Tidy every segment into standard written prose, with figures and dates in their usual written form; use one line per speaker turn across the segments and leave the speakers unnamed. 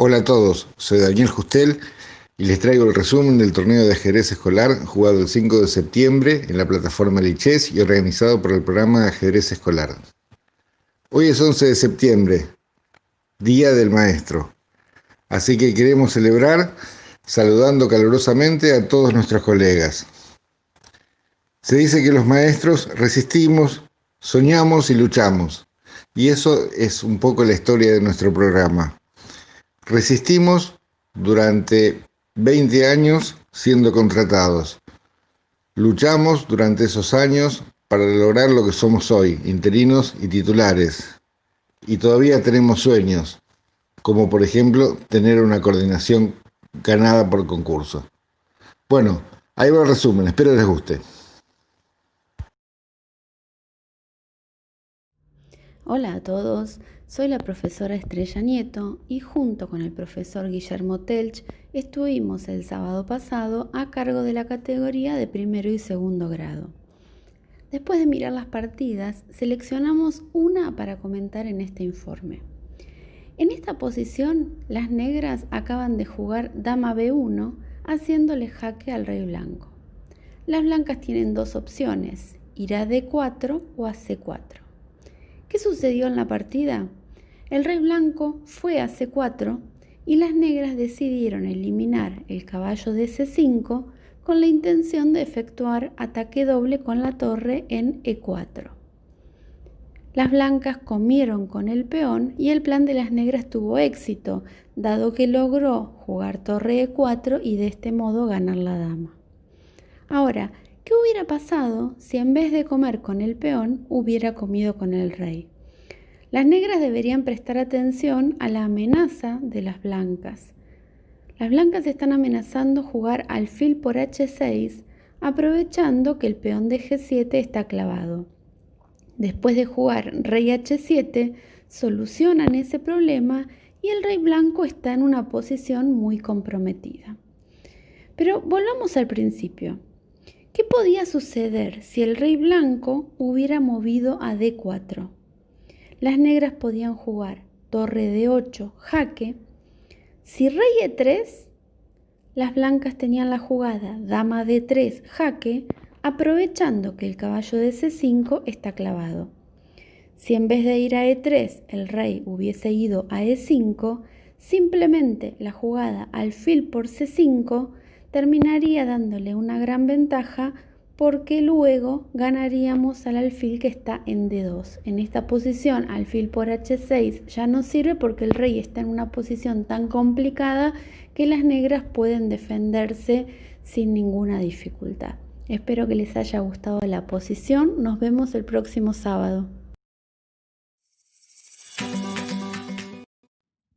Hola a todos, soy Daniel Justel y les traigo el resumen del torneo de ajedrez escolar jugado el 5 de septiembre en la plataforma Lichess y organizado por el programa de ajedrez escolar. Hoy es 11 de septiembre, Día del Maestro, así que queremos celebrar saludando calurosamente a todos nuestros colegas. Se dice que los maestros resistimos, soñamos y luchamos, y eso es un poco la historia de nuestro programa. Resistimos durante 20 años siendo contratados. Luchamos durante esos años para lograr lo que somos hoy, interinos y titulares. Y todavía tenemos sueños, como por ejemplo tener una coordinación ganada por concurso. Bueno, ahí va el resumen, espero les guste.
Hola a todos, soy la profesora Estrella Nieto y junto con el profesor Guillermo Telch estuvimos el sábado pasado a cargo de la categoría de primero y segundo grado. Después de mirar las partidas, seleccionamos una para comentar en este informe. En esta posición, las negras acaban de jugar dama B1 haciéndole jaque al rey blanco. Las blancas tienen dos opciones, ir a D4 o a C4. ¿Qué sucedió en la partida? El rey blanco fue a C4 y las negras decidieron eliminar el caballo de C5 con la intención de efectuar ataque doble con la torre en E4. Las blancas comieron con el peón y el plan de las negras tuvo éxito, dado que logró jugar torre E4 y de este modo ganar la dama. Ahora, ¿qué hubiera pasado si en vez de comer con el peón hubiera comido con el rey? Las negras deberían prestar atención a la amenaza de las blancas. Las blancas están amenazando jugar alfil por H6, aprovechando que el peón de G7 está clavado. Después de jugar rey H7, solucionan ese problema y el rey blanco está en una posición muy comprometida. Pero volvamos al principio. ¿Qué podía suceder si el rey blanco hubiera movido a D4? Las negras podían jugar torre D8, jaque. Si rey E3, las blancas tenían la jugada dama D3, jaque, aprovechando que el caballo de C5 está clavado. Si en vez de ir a E3 el rey hubiese ido a E5, simplemente la jugada alfil por C5 terminaría dándole una gran ventaja porque luego ganaríamos al alfil que está en D2. En esta posición, alfil por H6 ya no sirve porque el rey está en una posición tan complicada que las negras pueden defenderse sin ninguna dificultad. Espero que les haya gustado la posición. Nos vemos el próximo sábado.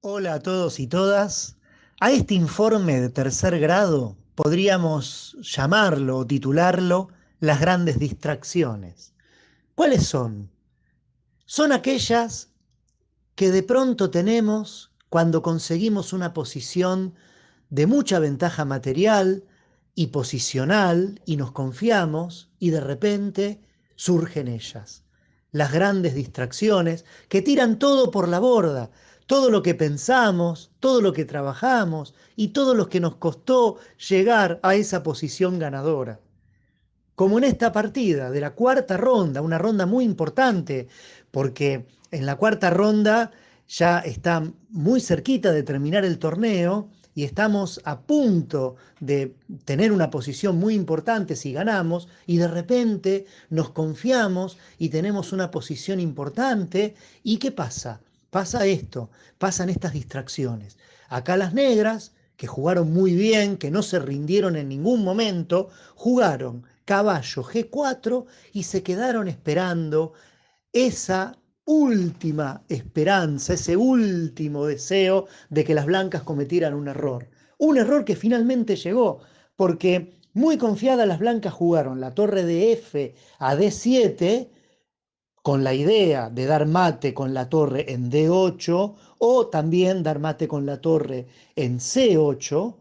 Hola a todos y todas. A este informe de tercer grado podríamos llamarlo o titularlo las grandes distracciones. ¿Cuáles son? Son aquellas que de pronto tenemos cuando conseguimos una posición de mucha ventaja material y posicional y nos confiamos y de repente surgen ellas. Las grandes distracciones que tiran todo por la borda, todo lo que pensamos, todo lo que trabajamos y todo lo que nos costó llegar a esa posición ganadora. Como en esta partida de la cuarta ronda, una ronda muy importante, porque en la cuarta ronda ya está muy cerquita de terminar el torneo y estamos a punto de tener una posición muy importante si ganamos y de repente nos confiamos y tenemos una posición importante. ¿Y qué pasa? Pasa esto, pasan estas distracciones. Acá las negras, que jugaron muy bien, que no se rindieron en ningún momento, jugaron caballo G4 y se quedaron esperando esa última esperanza, ese último deseo de que las blancas cometieran un error. Un error que finalmente llegó, porque muy confiadas las blancas jugaron la torre de F a D7 con la idea de dar mate con la torre en D8 o también dar mate con la torre en C8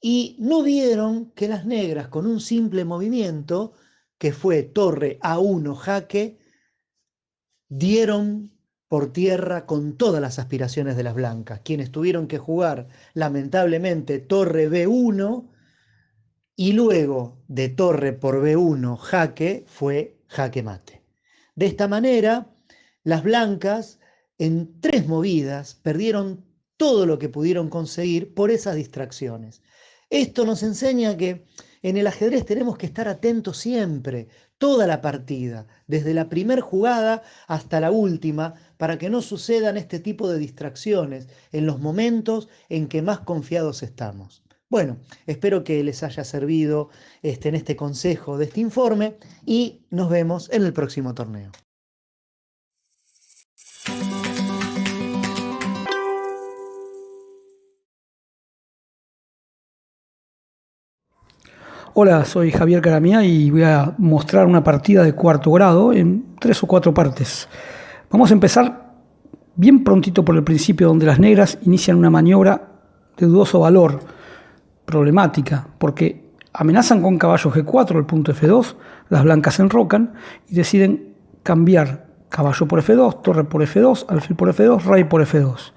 y no vieron que las negras con un simple movimiento, que fue torre A1 jaque, dieron por tierra con todas las aspiraciones de las blancas, quienes tuvieron que jugar lamentablemente torre B1 y luego de torre por B1 jaque fue jaque mate. De esta manera, las blancas en 3 movidas perdieron todo lo que pudieron conseguir por esas distracciones. Esto nos enseña que en el ajedrez tenemos que estar atentos siempre, toda la partida, desde la primera jugada hasta la última, para que no sucedan este tipo de distracciones en los momentos en que más confiados estamos. Bueno, espero que les haya servido en este consejo de este informe y nos vemos en el próximo torneo.
Hola, soy Javier Caramía y voy a mostrar una partida de cuarto grado en 3 o 4 partes. Vamos a empezar bien prontito por el principio, donde las negras inician una maniobra de dudoso valor, problemática, porque amenazan con caballo G4 el punto F2, las blancas se enrocan y deciden cambiar caballo por F2, torre por F2, alfil por F2, rey por F2.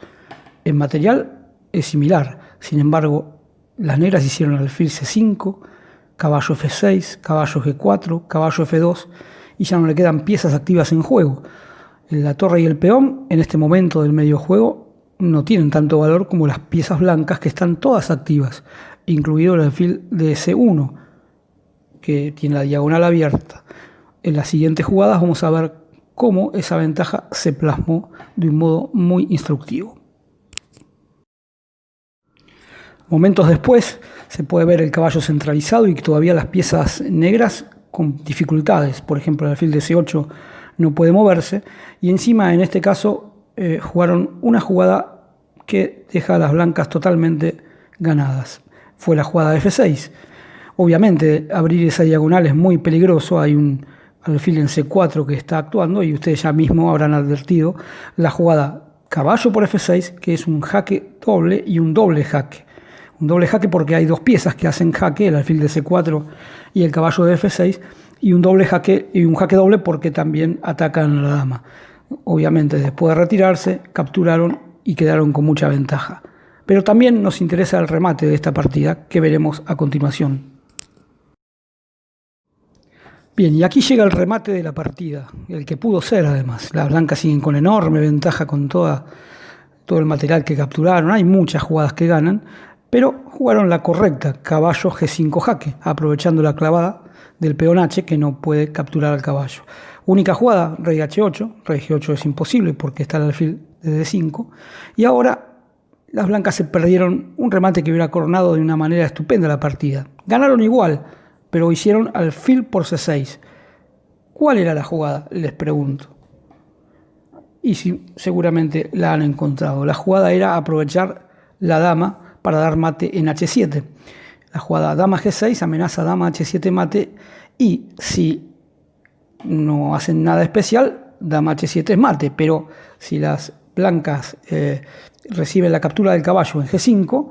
En material es similar, sin embargo, las negras hicieron alfil C5, caballo F6, caballo G4, caballo F2 y ya no le quedan piezas activas en juego. La torre y el peón en este momento del medio juego no tienen tanto valor como las piezas blancas que están todas activas, incluido el alfil de C1 que tiene la diagonal abierta. En las siguientes jugadas vamos a ver cómo esa ventaja se plasmó de un modo muy instructivo. Momentos después se puede ver el caballo centralizado y todavía las piezas negras con dificultades. Por ejemplo, el alfil de C8 no puede moverse y encima en este caso jugaron una jugada que deja a las blancas totalmente ganadas. Fue la jugada de F6. Obviamente abrir esa diagonal es muy peligroso, hay un alfil en C4 que está actuando y ustedes ya mismo habrán advertido la jugada caballo por F6, que es un jaque doble y un doble jaque. Un doble jaque porque hay 2 piezas que hacen jaque, el alfil de C4 y el caballo de F6, y un doble jaque y un jaque doble porque también atacan a la dama. Obviamente después de retirarse capturaron y quedaron con mucha ventaja. Pero también nos interesa el remate de esta partida que veremos a continuación. Bien, y aquí llega el remate de la partida, el que pudo ser además. Las blancas siguen con enorme ventaja con todo el material que capturaron. Hay muchas jugadas que ganan, pero jugaron la correcta, caballo G5 jaque, aprovechando la clavada del peón H que no puede capturar al caballo. Única jugada, rey H8, rey G8 es imposible porque está el alfil de D5, y ahora las blancas se perdieron un remate que hubiera coronado de una manera estupenda la partida. Ganaron igual, pero hicieron alfil por C6. ¿Cuál era la jugada? Les pregunto. Y sí, seguramente la han encontrado. La jugada era aprovechar la dama para dar mate en H7. La jugada dama G6 amenaza dama H7 mate y si no hacen nada especial, dama H7 es mate, pero si las blancas reciben la captura del caballo en G5,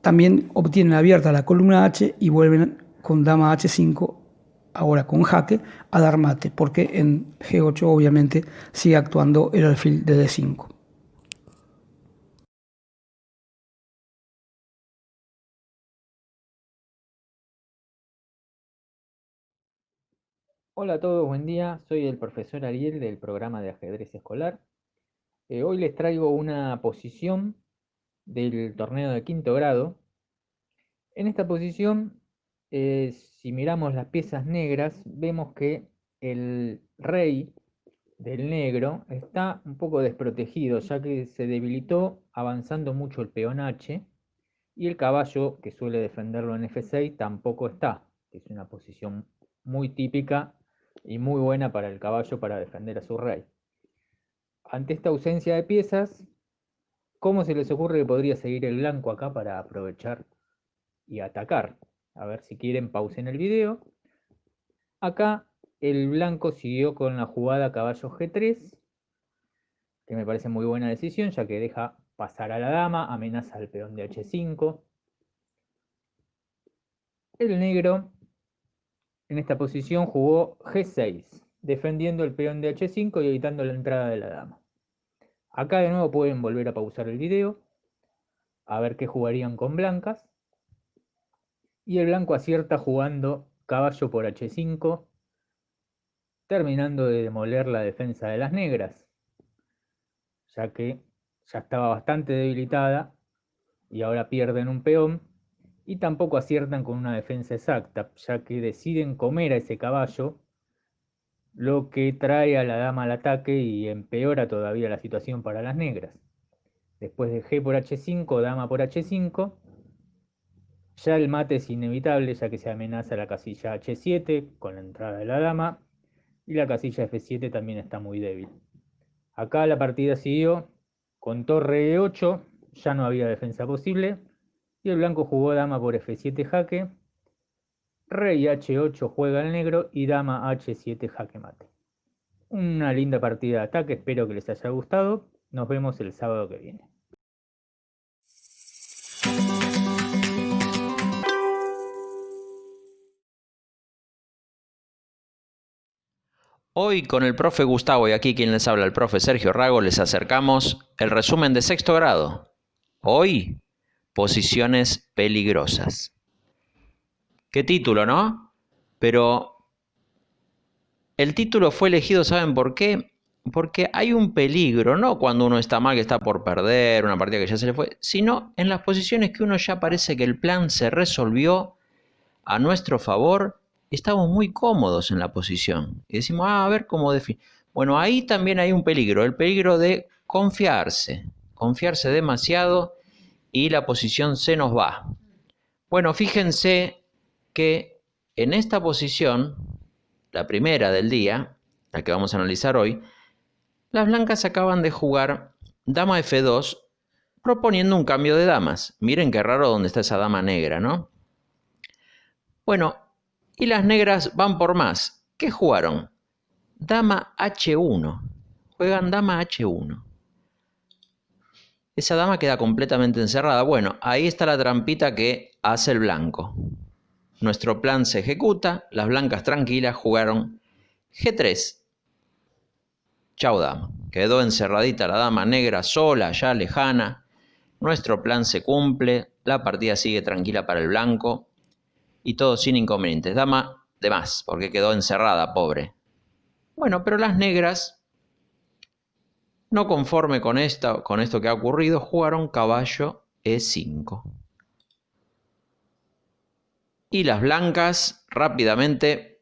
también obtienen abierta la columna H y vuelven con dama H5, ahora con jaque, a dar mate, porque en G8 obviamente sigue actuando el alfil de D5.
Hola a todos, buen día. Soy el profesor Ariel del programa de ajedrez escolar. Hoy les traigo una posición del torneo de quinto grado. En esta posición, si miramos las piezas negras, vemos que el rey del negro está un poco desprotegido, ya que se debilitó avanzando mucho el peón H, y el caballo, que suele defenderlo en F6, tampoco está, que es una posición muy típica y muy buena para el caballo para defender a su rey. Ante esta ausencia de piezas, ¿cómo se les ocurre que podría seguir el blanco acá para aprovechar y atacar? A ver, si quieren, pausen el video. Acá el blanco siguió con la jugada caballo G3, que me parece muy buena decisión, ya que deja pasar a la dama, amenaza al peón de H5. El negro en esta posición jugó G6, defendiendo el peón de H5 y evitando la entrada de la dama. Acá de nuevo pueden volver a pausar el video, a ver qué jugarían con blancas. Y el blanco acierta jugando caballo por h5, terminando de demoler la defensa de las negras, ya que ya estaba bastante debilitada y ahora pierden un peón. Y tampoco aciertan con una defensa exacta, ya que deciden comer a ese caballo, lo que trae a la dama al ataque y empeora todavía la situación para las negras. Después de G por H5, dama por H5, ya el mate es inevitable, ya que se amenaza la casilla H7 con la entrada de la dama, y la casilla F7 también está muy débil. Acá la partida siguió con torre E8, ya no había defensa posible, y el blanco jugó dama por F7 jaque, rey H8 juega el negro y dama H7 jaque mate. Una linda partida de ataque, espero que les haya gustado. Nos vemos el sábado que viene.
Hoy con el profe Gustavo y aquí quien les habla, el profe Sergio Rago, les acercamos el resumen de sexto grado. Hoy, posiciones peligrosas. Qué título, ¿no? Pero el título fue elegido, ¿saben por qué? Porque hay un peligro, no cuando uno está mal, que está por perder, una partida que ya se le fue, sino en las posiciones que uno ya parece que el plan se resolvió a nuestro favor. Estamos muy cómodos en la posición y decimos, a ver cómo definir. Bueno, ahí también hay un peligro, el peligro de confiarse demasiado y la posición se nos va. Bueno, fíjense que en esta posición, la primera del día, la que vamos a analizar hoy, las blancas acaban de jugar dama F2 proponiendo un cambio de damas. Miren qué raro donde está esa dama negra, ¿no? Bueno, y las negras van por más. ¿Qué jugaron? Dama H1. Juegan dama H1. Esa dama queda completamente encerrada. Bueno, ahí está la trampita que hace el blanco. Nuestro plan se ejecuta. Las blancas tranquilas jugaron G3. Chau dama. Quedó encerradita la dama negra sola, ya lejana. Nuestro plan se cumple. La partida sigue tranquila para el blanco. Y todo sin inconvenientes. Dama de más, porque quedó encerrada, pobre. Bueno, pero las negras, no conforme con esto que ha ocurrido, jugaron caballo E5. Y las blancas rápidamente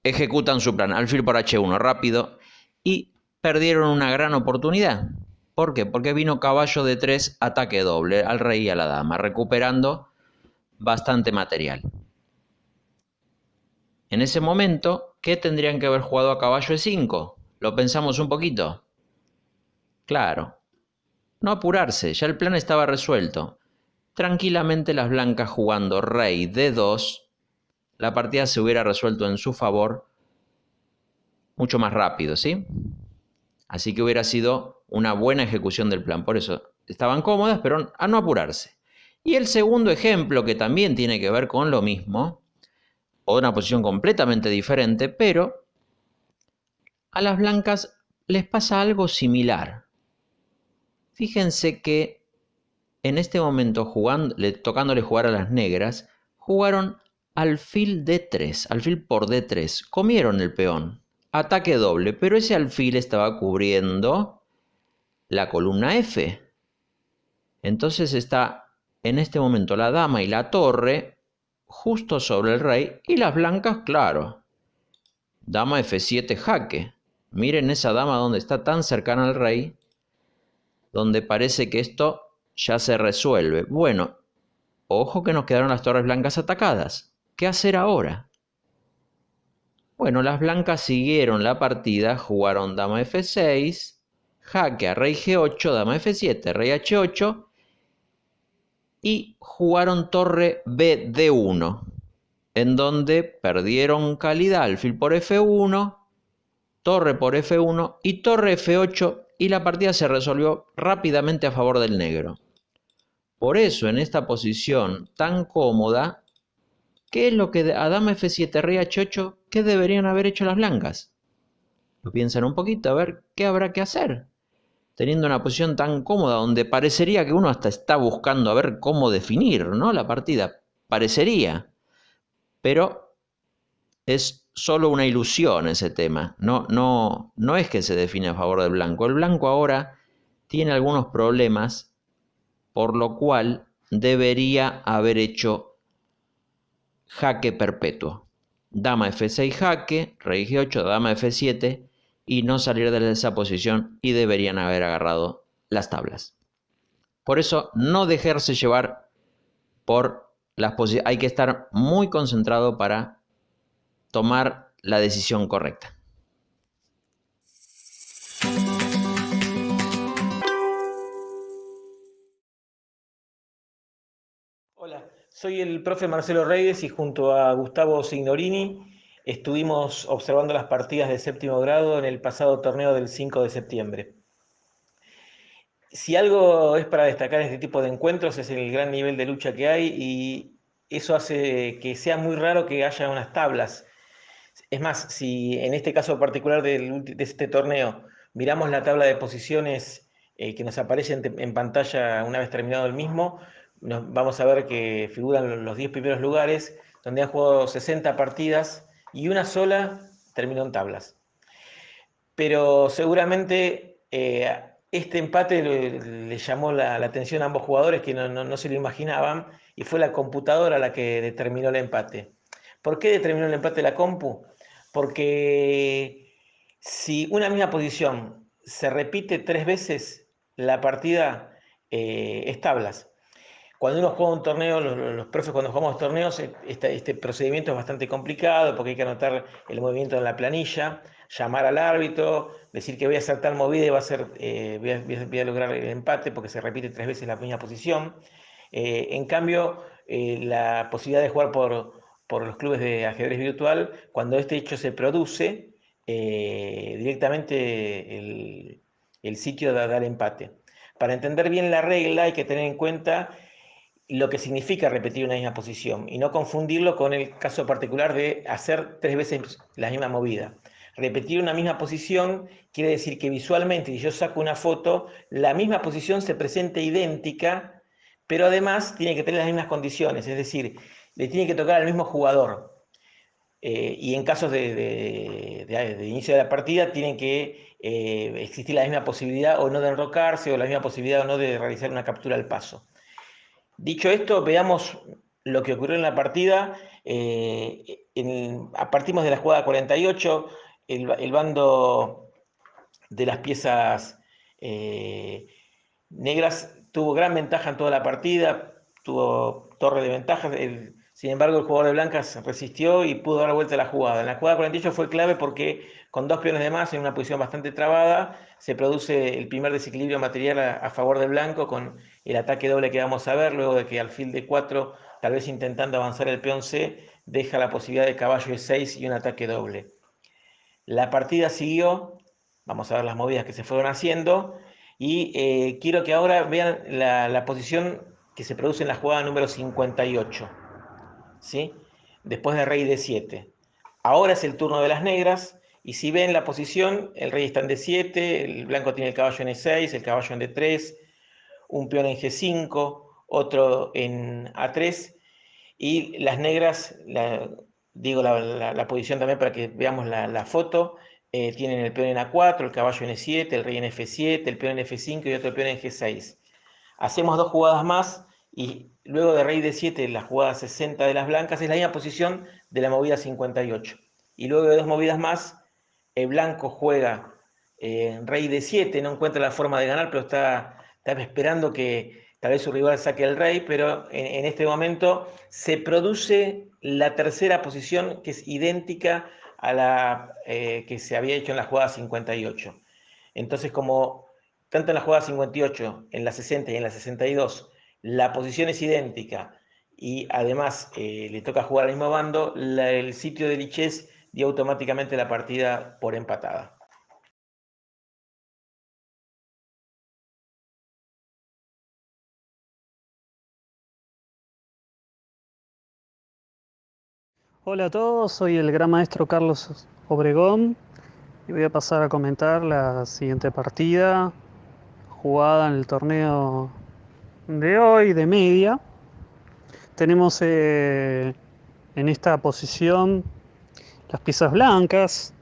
ejecutan su plan. Alfil por H1, rápido. Y perdieron una gran oportunidad. ¿Por qué? Porque vino caballo D3, ataque doble al rey y a la dama, recuperando bastante material. En ese momento, ¿qué tendrían que haber jugado a caballo E5? ¿Lo pensamos un poquito? Claro. No apurarse, ya el plan estaba resuelto. Tranquilamente las blancas jugando rey D2, la partida se hubiera resuelto en su favor mucho más rápido, ¿sí? Así que hubiera sido una buena ejecución del plan. Por eso estaban cómodas, pero a no apurarse. Y el segundo ejemplo, que también tiene que ver con lo mismo, o una posición completamente diferente, pero a las blancas les pasa algo similar. Fíjense que en este momento, tocándole jugar a las negras, jugaron alfil D3, alfil por D3, comieron el peón, ataque doble, pero ese alfil estaba cubriendo la columna F. Entonces está en este momento la dama y la torre justo sobre el rey y las blancas, claro. Dama F7 jaque. Miren esa dama donde está tan cercana al rey, donde parece que esto ya se resuelve. Bueno, ojo que nos quedaron las torres blancas atacadas. ¿Qué hacer ahora? Bueno, las blancas siguieron la partida, jugaron dama F6, jaque a rey G8, dama F7, rey H8, y jugaron torre BD1, en donde perdieron calidad, alfil por F1, torre por F1 y torre F8, y la partida se resolvió rápidamente a favor del negro. Por eso, en esta posición tan cómoda, ¿qué es lo que a dama F7, rey H8, qué deberían haber hecho las blancas? Lo piensan un poquito, a ver qué habrá que hacer. teniendo una posición tan cómoda donde parecería que uno hasta está buscando a ver cómo definir, ¿no?, la partida. Parecería, pero es solo una ilusión ese tema. No es que se define a favor del blanco. El blanco ahora tiene algunos problemas, por lo cual debería haber hecho jaque perpetuo. Dama F6 jaque, rey G8, dama F7 y no salir de esa posición, y deberían haber agarrado las tablas. Por eso no dejarse llevar por las posiciones. Hay que estar muy concentrado para tomar la decisión correcta.
Hola, soy el profe Marcelo Reyes y junto a Gustavo Signorini estuvimos observando las partidas de séptimo grado en el pasado torneo del 5 de septiembre. Si algo es para destacar en este tipo de encuentros es el gran nivel de lucha que hay, y eso hace que sea muy raro que haya unas tablas. Es más, si en este caso particular de este torneo miramos la tabla de posiciones que nos aparece en pantalla una vez terminado el mismo, vamos a ver que figuran los 10 primeros lugares, donde han jugado 60 partidas y una sola terminó en tablas. Pero seguramente este empate le llamó la atención a ambos jugadores, que no se lo imaginaban, y fue la computadora la que determinó el empate. ¿Por qué determinó el empate la compu? Porque si una misma posición se repite 3 veces, la partida es tablas. Cuando uno juega un torneo, los profes cuando jugamos torneos, este procedimiento es bastante complicado porque hay que anotar el movimiento en la planilla, llamar al árbitro, decir que voy a hacer tal movida y voy a lograr el empate porque se repite 3 veces la misma posición. En cambio, la posibilidad de jugar por los clubes de ajedrez virtual, cuando este hecho se produce, directamente el sitio da el empate. Para entender bien la regla hay que tener en cuenta lo que significa repetir una misma posición y no confundirlo con el caso particular de hacer 3 veces la misma movida. Repetir una misma posición quiere decir que visualmente, si yo saco una foto, la misma posición se presenta idéntica, pero además tiene que tener las mismas condiciones, es decir, le tiene que tocar al mismo jugador. Y en casos de inicio de la partida tienen que existir la misma posibilidad o no de enrocarse, o la misma posibilidad o no de realizar una captura al paso. Dicho esto, veamos lo que ocurrió en la partida. Partimos de la jugada 48, el bando de las piezas negras tuvo gran ventaja en toda la partida, tuvo torre de ventaja. Sin embargo, el jugador de blancas resistió y pudo dar vuelta a la jugada. En la jugada 48 fue clave porque con 2 peones de más en una posición bastante trabada se produce el primer desequilibrio material a favor del blanco con el ataque doble que vamos a ver, luego de que alfil de 4, tal vez intentando avanzar el peón C, deja la posibilidad de caballo de 6 y un ataque doble. La partida siguió, vamos a ver las movidas que se fueron haciendo, y quiero que ahora vean la posición que se produce en la jugada número 58, ¿sí? Después de rey D7. Ahora es el turno de las negras, y si ven la posición, el rey está en D7, el blanco tiene el caballo en E6, el caballo en D3, un peón en G5, otro en A3, y las negras, digo la posición también para que veamos la foto, tienen el peón en A4, el caballo en E7, el rey en F7, el peón en F5 y otro peón en G6. Hacemos 2 jugadas más y luego de rey D7, la jugada 60 de las blancas es la misma posición de la movida 58. Y luego de 2 movidas más, el blanco juega rey D7, no encuentra la forma de ganar, pero está esperando que tal vez su rival saque el rey, pero en este momento se produce la tercera posición que es idéntica a la que se había hecho en la jugada 58. Entonces, como tanto en la jugada 58, en la 60 y en la 62, la posición es idéntica y además le toca jugar al mismo bando, el sitio de Lichess dio automáticamente la partida por empatada.
Hola a todos, soy el gran maestro Carlos Obregón y voy a pasar a comentar la siguiente partida jugada en el torneo de hoy, de media. Tenemos en esta posición las piezas blancas,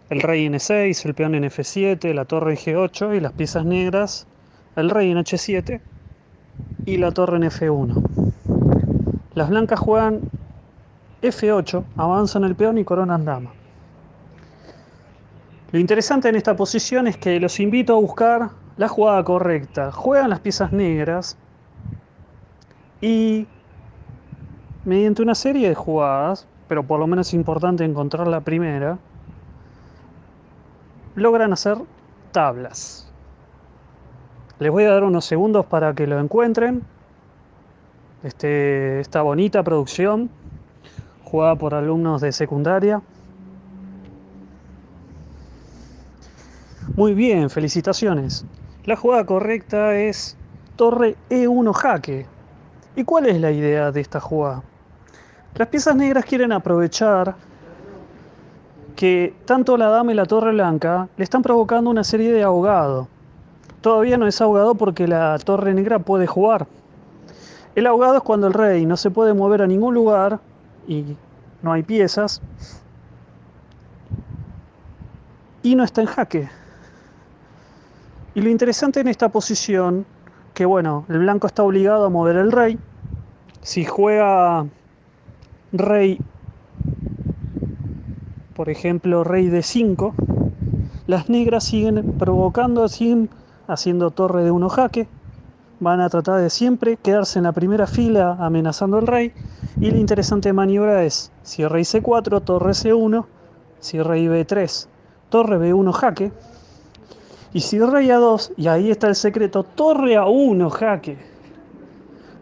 el rey en E6, el peón en F7, la torre en G8 y las piezas negras, el rey en H7 y la torre en F1. Las blancas juegan F8, avanzan el peón y coronan dama. Lo interesante en esta posición es que los invito a buscar la jugada correcta. Juegan las piezas negras y mediante una serie de jugadas, pero por lo menos es importante encontrar la primera, logran hacer tablas. Les voy a dar unos segundos para que lo encuentren. Esta bonita producción jugada por alumnos de secundaria. Muy bien, felicitaciones. La jugada correcta es torre E1 jaque. ¿Y cuál es la idea de esta jugada? Las piezas negras quieren aprovechar que tanto la dama y la torre blanca le están provocando una serie de ahogado. Todavía no es ahogado porque la torre negra puede jugar. El ahogado es cuando el rey no se puede mover a ningún lugar y no hay piezas y no está en jaque. Y lo interesante en esta posición, que bueno, el blanco está obligado a mover el rey. Si juega rey, por ejemplo, rey D5, las negras siguen provocando, siguen haciendo torre de 1 jaque. Van a tratar de siempre quedarse en la primera fila amenazando al rey. Y la interesante maniobra es, si rey C4, torre C1, si rey B3, torre B1 jaque. Y si rey A2, y ahí está el secreto, torre A1 jaque.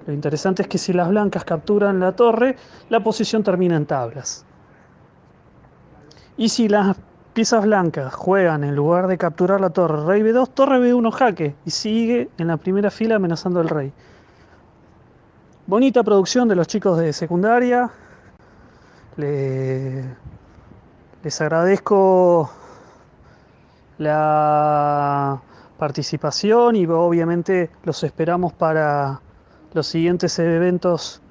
Lo interesante es que si las blancas capturan la torre, la posición termina en tablas. Y si las piezas blancas juegan en lugar de capturar la torre, rey B2, torre B1 jaque, y sigue en la primera fila amenazando al rey. Bonita producción de los chicos de secundaria. Les agradezco la participación y obviamente los esperamos para los siguientes eventos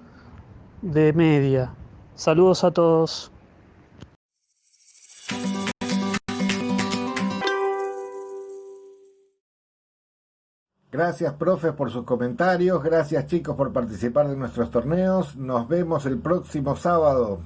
de media. Saludos a todos.
Gracias, profes, por sus comentarios. Gracias, chicos, por participar de nuestros torneos. Nos vemos el próximo sábado.